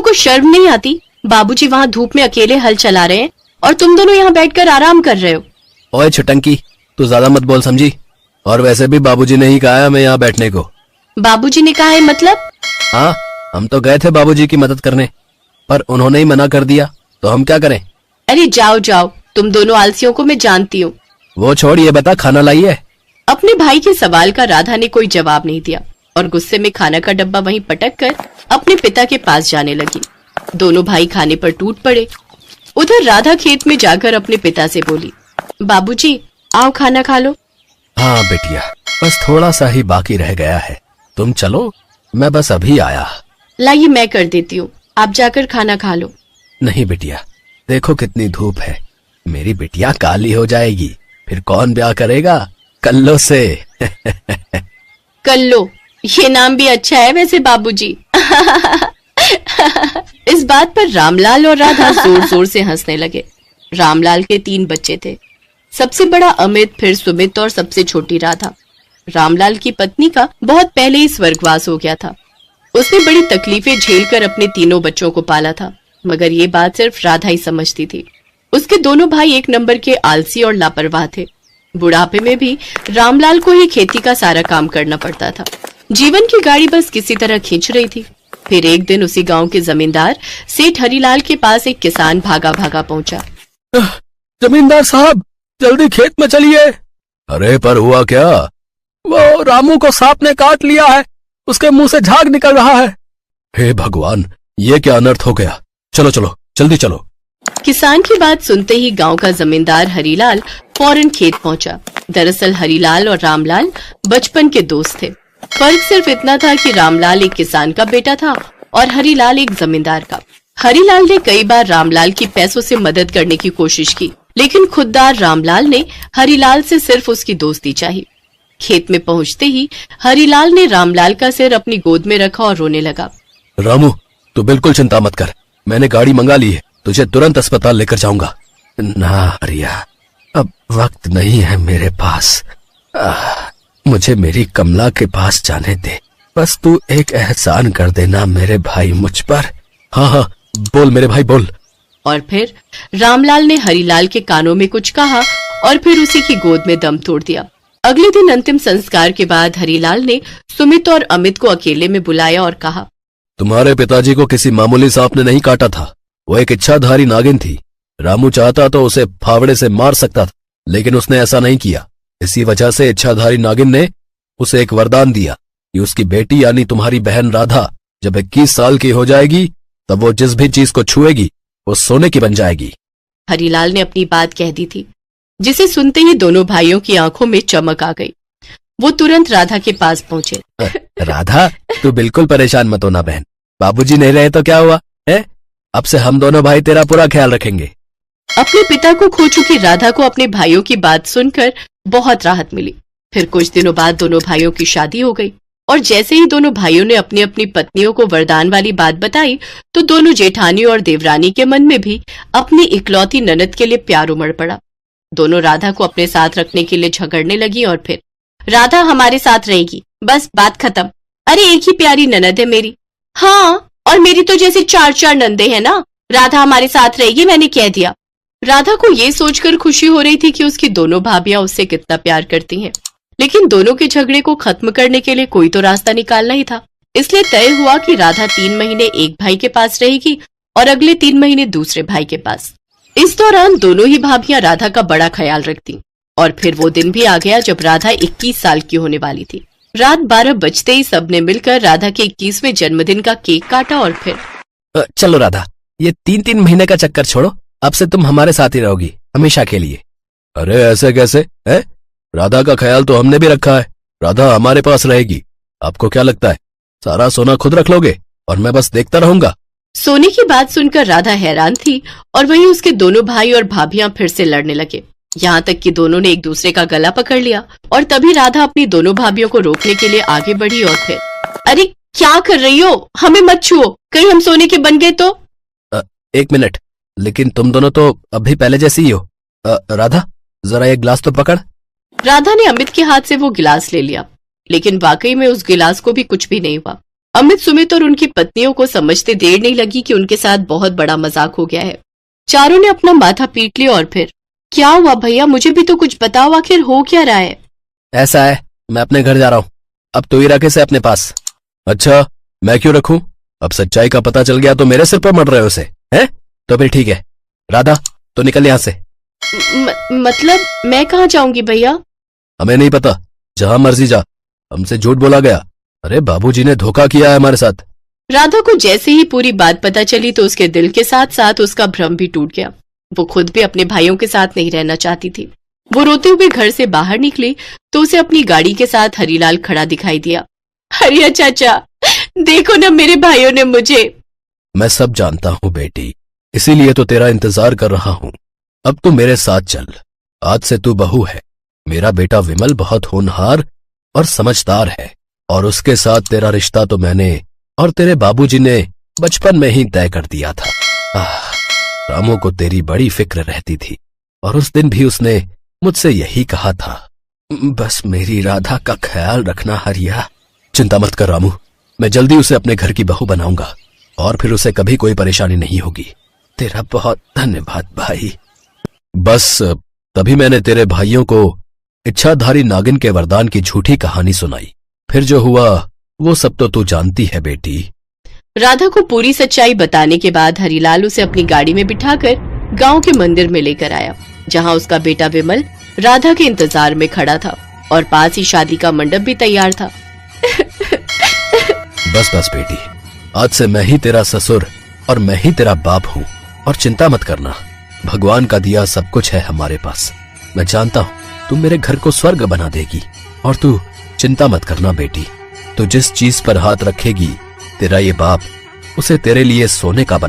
को शर्म नहीं आती? बाबूजी वहाँ धूप में अकेले हल चला रहे हैं और तुम दोनों यहाँ बैठकर आराम कर रहे हो। ओए छुटंकी, तू ज्यादा मत बोल समझी। और वैसे भी बाबूजी ने ही कहा है हमें यहाँ बैठने को। बाबूजी ने कहा है मतलब? हाँ, हम तो गए थे बाबूजी की मदद करने, पर उन्होंने ही मना कर दिया, तो हम क्या करें। अरे जाओ जाओ, तुम दोनों आलसियों को मैं जानती हूँ। वो छोड़, ये बता खाना लाई है? अपने भाई के सवाल का राधा ने कोई जवाब नहीं दिया और गुस्से में खाना का डब्बा वहीं पटक कर अपने पिता के पास जाने लगी। दोनों भाई खाने पर टूट पड़े। उधर राधा खेत में जाकर अपने पिता से बोली, बाबूजी आओ खाना खा लो। हाँ बेटिया, बस थोड़ा सा ही बाकी रह गया है, तुम चलो, मैं बस अभी आया। लाइए मैं कर देती हूँ, आप जाकर खाना खा लो। नहीं बेटिया, देखो कितनी धूप है, मेरी बिटिया काली हो जाएगी, फिर कौन ब्याह करेगा कल्लो से। कल्लो, ये नाम भी अच्छा है वैसे बाबूजी। इस बात पर रामलाल और राधा जोर जोर से हंसने लगे। रामलाल के 3 बच्चे थे, सबसे बड़ा अमित, फिर सुमित और सबसे छोटी राधा। रामलाल की पत्नी का बहुत पहले ही स्वर्गवास हो गया था। उसने बड़ी तकलीफें झेलकर अपने तीनों बच्चों को पाला था, मगर ये बात सिर्फ राधा ही समझती थी। उसके दोनों भाई एक नंबर के आलसी और लापरवाह थे। बुढ़ापे में भी रामलाल को ही खेती का सारा काम करना पड़ता था। जीवन की गाड़ी बस किसी तरह खींच रही थी। फिर एक दिन उसी गांव के जमींदार सेठ हरिलाल के पास एक किसान भागा भागा पहुंचा। जमींदार साहब, जल्दी खेत में चलिए। अरे पर हुआ क्या? वो रामू को सांप ने काट लिया है, उसके मुंह से झाग निकल रहा है। हे भगवान, ये क्या अनर्थ हो गया। चलो चलो, जल्दी चलो। किसान की बात सुनते ही गांव का जमींदार हरिलाल फौरन खेत पहुंचा। दरअसल हरिलाल और रामलाल बचपन के दोस्त थे। फर्क सिर्फ इतना था कि रामलाल एक किसान का बेटा था और हरिलाल एक जमींदार का। हरिलाल ने कई बार रामलाल की पैसों से मदद करने की कोशिश की, लेकिन खुददार रामलाल ने हरिलाल से सिर्फ उसकी दोस्ती चाही। खेत में पहुंचते ही हरिलाल ने रामलाल का सिर अपनी गोद में रखा और रोने लगा। रामू, तू बिल्कुल चिंता मत कर, मैंने गाड़ी मंगा ली है, तुझे तुरंत अस्पताल लेकर जाऊंगा। ना हरिया, अब वक्त नहीं है मेरे पास। मुझे मेरी कमला के पास जाने दे, बस तू एक एहसान कर देना मेरे भाई मुझ पर। हाँ हाँ, बोल मेरे भाई बोल। और फिर रामलाल ने हरिलाल के कानों में कुछ कहा और फिर उसी की गोद में दम तोड़ दिया। अगले दिन अंतिम संस्कार के बाद हरिलाल ने सुमित और अमित को अकेले में बुलाया और कहा, तुम्हारे पिताजी को किसी मामूली सांप ने नहीं काटा था, वो एक इच्छाधारी नागिन थी। रामू चाहता तो उसे फावड़े से मार सकता था, लेकिन उसने ऐसा नहीं किया। इसी वजह से इच्छाधारी नागिन ने उसे एक वरदान दिया कि उसकी बेटी यानी तुम्हारी बहन राधा जब 21 साल की हो जाएगी, तब वो जिस भी चीज को छुएगी वो सोने की बन जाएगी। हरिलाल ने अपनी बात कह दी थी, जिसे सुनते ही दोनों भाइयों की आंखों में चमक आ गई। वो तुरंत राधा के पास पहुंचे। राधा, तू बिल्कुल परेशान मत होना बहन, बाबूजी नहीं रहे तो क्या हुआ है, अब से हम दोनों भाई तेरा पूरा ख्याल रखेंगे। अपने पिता को खो चुकी राधा को अपने भाइयों की बात सुनकर बहुत राहत मिली। फिर कुछ दिनों बाद दोनों भाइयों की शादी हो गई और जैसे ही दोनों भाइयों ने अपनी अपनी पत्नियों को वरदान वाली बात बताई, तो दोनों जेठानी और देवरानी के मन में भी अपनी इकलौती ननद के लिए प्यार उमड़ पड़ा। दोनों राधा को अपने साथ रखने के लिए झगड़ने लगी और फिर, राधा हमारे साथ रहेगी, बस बात खत्म। अरे एक ही प्यारी ननद है मेरी। हाँ, और मेरी तो जैसे 4 नंदे हैं ना, राधा हमारे साथ रहेगी, मैंने कह दिया। राधा को ये सोचकर खुशी हो रही थी कि उसकी दोनों भाभियां उससे कितना प्यार करती हैं, लेकिन दोनों के झगड़े को खत्म करने के लिए कोई तो रास्ता निकालना ही था। इसलिए तय हुआ कि राधा 3 महीने एक भाई के पास रहेगी और अगले 3 महीने दूसरे भाई के पास। इस दौरान दोनों ही भाभियां राधा का बड़ा ख्याल रखती और फिर वो दिन भी आ गया जब राधा 21 साल की होने वाली थी। रात 12 बजते ही सबने मिलकर राधा के 21वें जन्मदिन का केक काटा और फिर, चलो राधा, ये 3-3 महीने का चक्कर छोड़ो, अब से तुम हमारे साथ ही रहोगी हमेशा के लिए। अरे ऐसे कैसे है? राधा का ख्याल तो हमने भी रखा है, राधा हमारे पास रहेगी। आपको क्या लगता है, सारा सोना खुद रख लोगे और मैं बस देखता रहूंगा? सोने की बात सुनकर राधा हैरान थी और वहीं उसके दोनों भाई और भाभियां फिर से लड़ने लगे। यहाँ तक कि दोनों ने एक दूसरे का गला पकड़ लिया और तभी राधा अपनी दोनों भाभियों को रोकने के लिए आगे बढ़ी और फिर, अरे क्या कर रही हो, हमें मत छुओ, कहीं हम सोने के बन गए तो। 1 मिनट, लेकिन तुम दोनों तो अभी पहले जैसी ही हो। राधा, जरा एक गिलास तो पकड़। राधा ने अमित के हाथ से वो गिलास ले लिया, लेकिन वाकई में उस गिलास को भी कुछ भी नहीं हुआ। अमित, सुमित और उनकी पत्नियों को समझते देर नहीं लगी कि उनके साथ बहुत बड़ा मजाक हो गया है। चारों ने अपना माथा पीट लिया और फिर, क्या हुआ भैया, मुझे भी तो कुछ बताओ, आखिर हो क्या रहा है? ऐसा है, मैं अपने घर जा रहा हूँ, अब तू ही रखे से अपने पास। अच्छा, मैं क्यों रखूं? अब सच्चाई का पता चल गया तो मेरे सिर पर मर रहे हो उसे, हैं? तो फिर ठीक है, राधा तो निकल यहां से। मतलब मैं कहाँ जाऊंगी भैया? हमें नहीं पता, जहां मर्जी जा, हमसे झूठ बोला गया। अरे बाबूजी ने धोखा किया है हमारे साथ। राधा को जैसे ही पूरी बात पता चली तो उसके दिल के साथ साथ उसका भ्रम भी टूट गया। वो खुद भी अपने भाइयों के साथ नहीं रहना चाहती थी। वो रोते हुए घर से बाहर निकली तो उसे अपनी गाड़ी के साथ हरीलाल खड़ा दिखाई दिया। हरिया चाचा, देखो ना, मेरे भाइयों ने मुझे। मैं सब जानता हूँ बेटी, इसीलिए तो तेरा इंतजार कर रहा हूँ। अब तू मेरे साथ चल, आज से तू बहू है। मेरा बेटा विमल बहुत होनहार और समझदार है, और उसके साथ तेरा रिश्ता तो मैंने और तेरे बाबूजी ने बचपन में ही तय कर दिया था। रामू को तेरी बड़ी फिक्र रहती थी, और उस दिन भी उसने मुझसे यही कहा था, बस मेरी राधा का ख्याल रखना हरिया। चिंता मत कर रामू, मैं जल्दी उसे अपने घर की बहू बनाऊंगा, और फिर उसे कभी कोई परेशानी नहीं होगी। तेरा बहुत धन्यवाद भाई। बस तभी मैंने तेरे भाइयों को इच्छाधारी नागिन के वरदान की झूठी कहानी सुनाई। फिर जो हुआ वो सब तो तू जानती है बेटी। राधा को पूरी सच्चाई बताने के बाद हरीलाल उसे अपनी गाड़ी में बिठाकर गांव के मंदिर में लेकर आया, जहां उसका बेटा विमल राधा के इंतजार में खड़ा था और पास ही शादी का मंडप भी तैयार था। बस बस बेटी, आज से मैं ही तेरा ससुर और मैं ही तेरा बाप हूँ, और चिंता मत करना, भगवान का दिया सब कुछ है हमारे पास। मैं जानता हूँ तू मेरे घर को स्वर्ग बना देगी, और तू चिंता मत करना बेटी, तू जिस चीज पर हाथ रखेगी तेरा ये बाप उसे तेरे लिए सोने का बना